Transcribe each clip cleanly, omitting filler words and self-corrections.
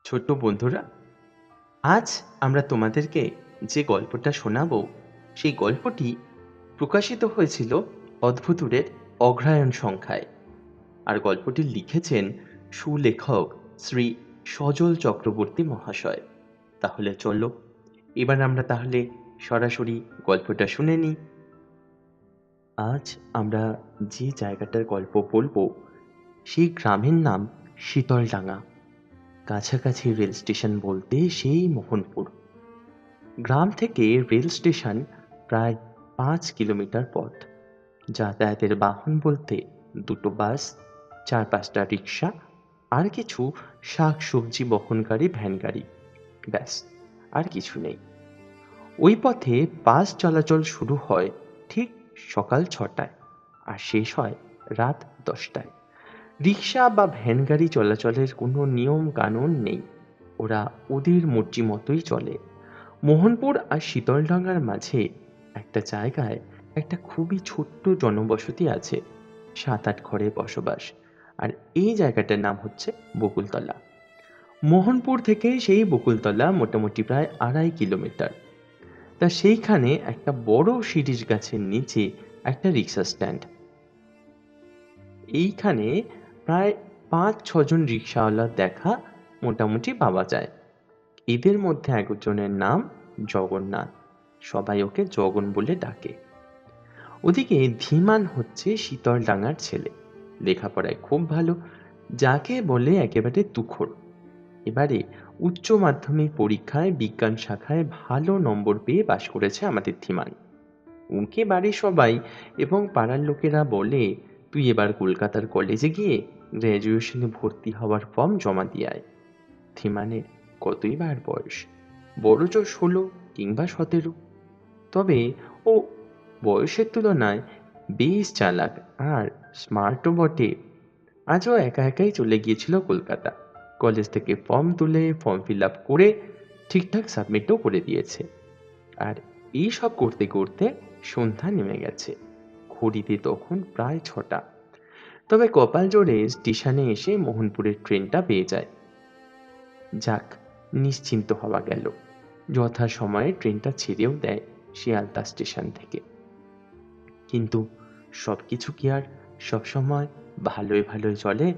ছোট্ট বন্ধুরা, আজ আমরা তোমাদেরকে যে গল্পটা শোনাবো সেই গল্পটি প্রকাশিত হয়েছিল অদ্ভুতুরের অগ্রহায়ণ সংখ্যায়। আর গল্পটি লিখেছেন সুলেখক শ্রী সজল চক্রবর্তী মহাশয়। তাহলে চলো এবার আমরা সরাসরি গল্পটা শুনে নিই। আজ আমরা যে জায়গাটার গল্প বলবো সেই গ্রামের নাম শীতলডাঙ্গা। কাছাকাছি রেল স্টেশন বলতে সেই মোহনপুর। গ্রাম থেকে রেল স্টেশন প্রায় 5 কিলোমিটার পথ। যাতায়াতের বাহন বলতে দুটো বাস, 4-5টা রিক্সা আর কিছু শাক সবজি বহনকারী ভ্যান গাড়ি, ব্যাস আর কিছু নেই। ওই পথে বাস চলাচল শুরু হয় ঠিক সকাল 6টায় আর শেষ হয় রাত 10টায়। রিক্সা বা ভ্যান গাড়ি চলাচলের কোনো নিয়ম কানুন নেই, ওরা ওদের মর্জি মতোই চলে। মোহনপুর আর শীতলডাঙ্গার মাঝে একটা জায়গায় একটা খুবই ছোট্ট জনবসতি আছে, 7-8 ঘরের বসবাস। আর এই জায়গাটার নাম হচ্ছে বকুলতলা। মোহনপুর থেকে সেই বকুলতলা মোটামুটি প্রায় 2.5 কিলোমিটার। তা সেইখানে একটা বড় শিরীষ গাছের নিচে একটা রিক্সা স্ট্যান্ড। এইখানে প্রায় 5-6 জন রিক্সাওয়ালা দেখা মোটামুটি পাওয়া যায়। এদের মধ্যে একজনের নাম জগন্নাথ, সবাই ওকে জগন বলে ডাকে। ওদিকে ধীমান হচ্ছে শীতলডাঙ্গার ছেলে, লেখাপড়ায় খুব ভালো, যাকে বলে একেবারে তুখোড়। এবারে উচ্চ মাধ্যমিক পরীক্ষায় বিজ্ঞান শাখায় ভালো নম্বর পেয়ে পাশ করেছে আমাদের ধীমান। ওকে বাড়ির সবাই এবং পাড়ার লোকেরা বলে, তুই এবার কলকাতার কলেজে গিয়ে গ্র্যাজুয়েশনে ভর্তি হওয়ার ফর্ম জমা দিয়ে আয়। ধীমানের কতই বার বয়স, বড় জোর 16 কিংবা 17। তবে ও বয়সের তুলনায় বেশ চালাক আর স্মার্টও বটে। আজও একা একাই চলে গিয়েছিল কলকাতা। কলেজ থেকে ফর্ম তুলে ফর্ম ফিল আপ করে ঠিকঠাক সাবমিটও করে দিয়েছে। আর এই সব করতে করতে সন্ধ্যা নেমে গেছে। ঘড়িতে তখন প্রায় 6টা। তবে কপাল জোরে স্টেশনে এসে মোহনপুরের ট্রেনটা পেয়ে যায়। যাক, নিশ্চিন্ত হওয়া গেল। যথাসময়ে ট্রেনটা ছেড়েও দেয় শিয়ালদা স্টেশন থেকে। কিন্তু সবকিছু কি আর সবসময় ভালোই ভালোই চলে?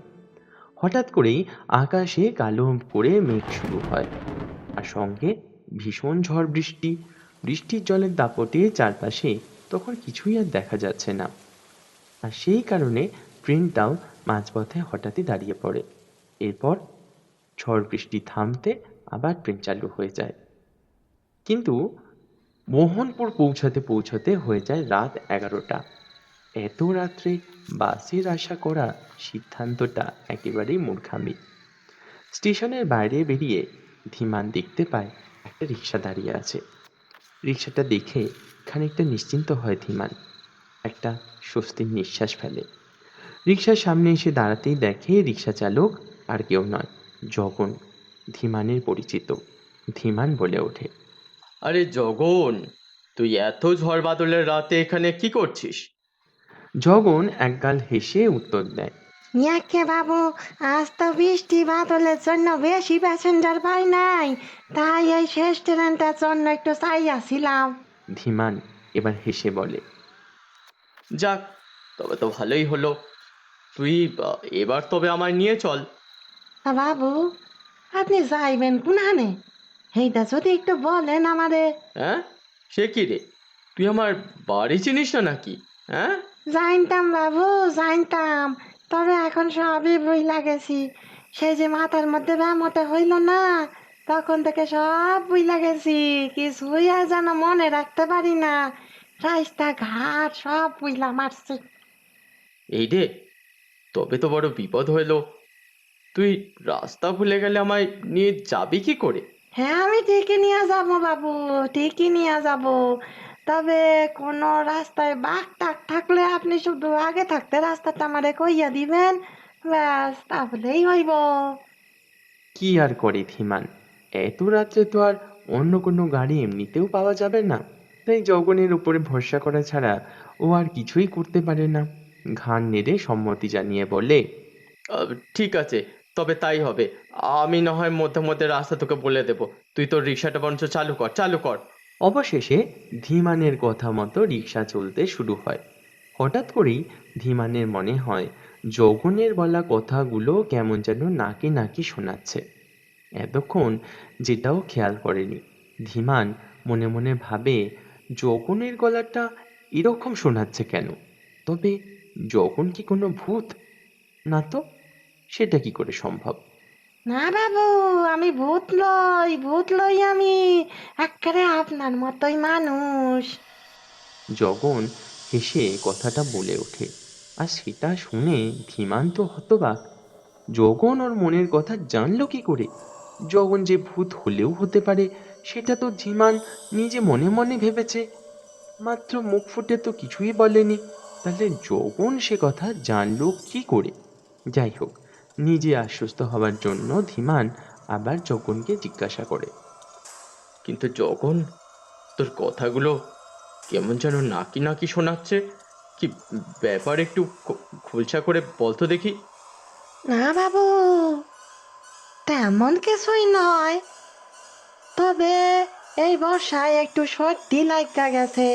হঠাৎ করেই আকাশে কালো করে মেঘ শুরু হয়, আর সঙ্গে ভীষণ ঝড় বৃষ্টি। বৃষ্টির জলের দাপটে চারপাশে তখন কিছুই আর দেখা যাচ্ছে না। আর সেই কারণে ট্রেনটাও মাঝপথে হঠাৎই দাঁড়িয়ে পড়ে। এরপর ঝড় বৃষ্টি থামতে আবার ট্রেন চালু হয়ে যায়। কিন্তু মোহনপুর পৌঁছাতে পৌঁছাতে হয়ে যায় রাত 11টা। এত রাত্রে বাসের আশা করা সিদ্ধান্তটা একেবারেই মূর্খামি। স্টেশনের বাইরে বেরিয়ে ধীমান দেখতে পায় একটা রিক্সা দাঁড়িয়ে আছে। রিক্সাটা দেখে খানিকটা নিশ্চিন্ত হয় ধীমান, একটা স্বস্তির নিঃশ্বাস ফেলে। রিক্সার সামনে এসে দাঁড়াতেই দেখে রিক্সা চালক আর কেউ নয়, জগন, ধীমানের পরিচিত। ধীমান বলে ওঠে, আরে জগন, তুই এত ঝড় বাদলের রাতে এখানে কি করছিস? জগন একগাল হেসে উত্তর দেয়, ইয়াকে বাবু, আজ তো বৃষ্টি বাদলের জন্য বেশি প্যাসেঞ্জার পাই নাই, তাই এই শেষ ট্রেনটার জন্য একটু চাইয়াছিলাম। ধীমান এবার হেসে বলে, যাক, তবে তো ভালোই হলো। তুই এবার তবে আমায় নিয়ে চল। তা বাবু, আপনি যাইবেন কোনখানে? এইটা যদি একটু বলেন আমারে। হ্যাঁ, সে কি রে? তুই আমার বাড়ি চিনিস না নাকি? হ্যাঁ, জানতাম বাবু, জানতাম, তবে এখন সবই ভুইলা গেছি। সেই যে মাথার মধ্যে ব্যামোটা হইল না, তখন থেকে সব ভুইলা গেছি, কিছুই আর যেন মনে রাখতে পারি না। রাস্তা ঘাট সব ভুইলা মারছি। এই রে, তবে তো বড় বিপদ হইলো। তুই রাস্তা ভুলে গেলে আমায় নিয়ে যাবি কি করে? হ্যাঁ, আমি ঠিকই নিয়ে যাবো বাবু, ঠিকই নিয়ে যাব। তবে কোনো রাস্তায় বাঘ টাক থাকলে আপনি শুধু আগে থাকতে রাস্তাটা আমারে কইয়া দিবেন, ব্যাস তাহলেই হইব। কি আর করে ধীমান, এত রাত্রে তো আর অন্য কোনো গাড়ি এমনিতেও পাওয়া যাবে না। তাই জগনের উপরে ভরসা করা ছাড়া ও আর কিছুই করতে পারে না। ঘাড় নেড়ে সম্মতি জানিয়ে বলে, ঠিক আছে, তবে তাই হবে। আমি না হয় মধ্যে মধ্যে রাস্তা তোকে বলে দেবো। তুই তোর রিক্সাটা বরঞ্চ চালু কর, চালু কর। অবশেষে ধীমানের কথা মতো রিক্সা চলতে শুরু হয়। হঠাৎ করেই ধীমানের মনে হয় যোগনের বলা কথাগুলো কেমন যেন নাকি নাকি শোনাচ্ছে। এতক্ষণ যেটাও খেয়াল করেনি। ধীমান মনে মনে ভাবে, যোগনের গলাটা এরকম শোনাচ্ছে কেন? তবে যোগন কি কোনো ভূত? না তো, সেটা কি করে সম্ভব? না বাবু, আমি ভূত লই আমি, এক্কারে আপনার মতোই মানুষ। জগন হেসে কথাটা বলে ওঠে। আর সেটা শুনে ধীমান তো হতবাক। জগন ওর মনের কথা জানলো কি করে? জগন যে ভূত হলেও হতে পারে, সেটা তো ধীমান নিজে মনে মনে ভেবেছে। মাত্র মুখ ফুটে তো কিছুই বলেনি। তাহলে জগন সে কথা জানলো কি করে? যাই হোক, নিজে আশ্বস্ত হবার জন্য ধীমান আবার জগনকে জিজ্ঞাসা করে। কিন্তু যখন তোর কথাগুলো কেমন যেন নাকি নাকি শোনাচ্ছে, কি ব্যাপার একটু খোলসা করে বলতো দেখি। না বাবু, তেমন কিছুই নয়, তবে এই বর্ষায় একটু সর্দি লাগা গেছে,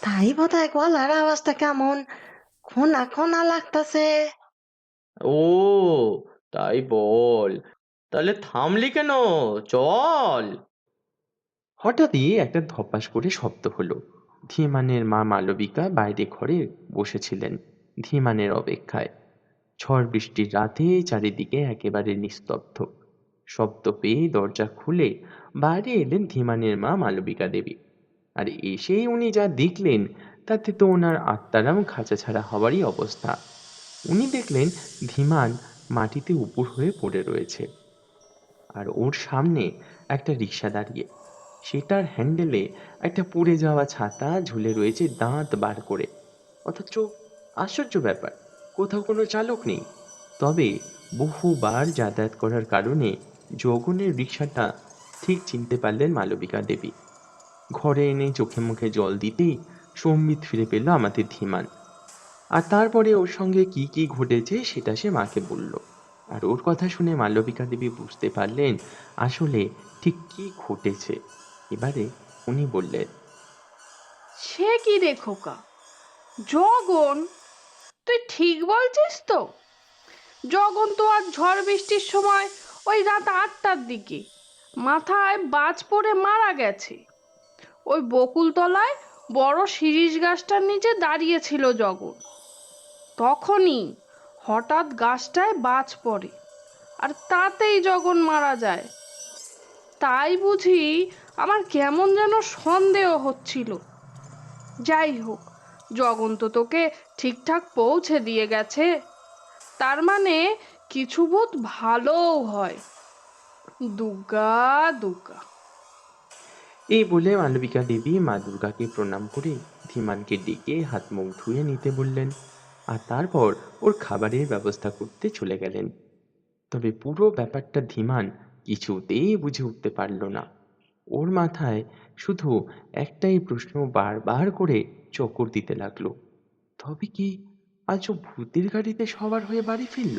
তাই বোধহয় গলার আওয়াজটা কেমন খোনা খোনা লাগতেছে। ও, তাই বল। তাহলে থামলি কেন? চল। হঠাৎই একটা ধপাস করে শব্দ হলো। ধীমানের মা মালবিকা বাইরে ঘরে বসেছিলেন ধীমানের অপেক্ষায়। ঝড় বৃষ্টির রাতে চারিদিকে একেবারে নিস্তব্ধ। শব্দ পেয়ে দরজা খুলে বাইরে এলেন ধীমানের মা মালবিকা দেবী। আর এসেই উনি যা দেখলেন, তাতে তো ওনার আত্মারাম খাঁচা ছাড়া হওয়ারই অবস্থা। উনি দেখলেন ধীমান মাটিতে উপুর হয়ে পড়ে রয়েছে, আর ওর সামনে একটা রিক্সা দাঁড়িয়ে। সেটার হ্যান্ডেলে একটা পুড়ে যাওয়া ছাতা ঝুলে রয়েছে দাঁত বার করে। অথচ আশ্চর্য ব্যাপার, কোথাও কোনো চালক নেই। তবে বহুবার যাতায়াত করার কারণে যোগনের রিক্সাটা ঠিক চিনতে পারলেন মালবিকা দেবী। ঘরে এনে চোখে মুখে জল দিতেই সম্বিত ফিরে পেল আমাদের ধীমান। আর তারপরে ওর সঙ্গে কি কি ঘটেছে সেটা সে মাকে বলল। আর ওর কথা শুনে মালবিকা দেবী বুঝতে পারলেন আসলে ঠিক কি ঘটেছে। এবারে উনি বললেন, সে কি রে খোকা, জগন, তুই ঠিক বলছিস তো? জগন তো আজ ঝড় বৃষ্টির সময় ওই রাত 8টার দিকে মাথায় বাজ পড়ে মারা গেছে। ওই বকুলতলায় বড় শিরীষ গাছটার নিচে দাঁড়িয়েছিল জগন। তখনই হঠাৎ গাছটায় বাজ পড়ে, আর তাতেই জগন মারা যায়। তাই বুঝি আমার কেমন যেন সন্দেহ হচ্ছিল। যাই হোক, জগন তো তোকে ঠিকঠাক পৌঁছে দিয়ে গেছে, তার মানে কিছু ভূত ভালোও হয়। দুগ্গা দুগ্গা। এই বলে মালবিকা দেবী মা দুর্গাকে প্রণাম করে ধীমানকে ডেকে হাত মুখ ধুয়ে নিতে বললেন। আর তারপর ওর খাবারের ব্যবস্থা করতে চলে গেলেন। তবে পুরো ব্যাপারটা ধীমান কিছুতেই বুঝে উঠতে পারল না। ওর মাথায় শুধু একটাই প্রশ্ন বারবার করে চক্কর দিতে লাগলো, তবে কি আজও ভূতের গাড়িতে সবার হয়ে বাড়ি ফিরল?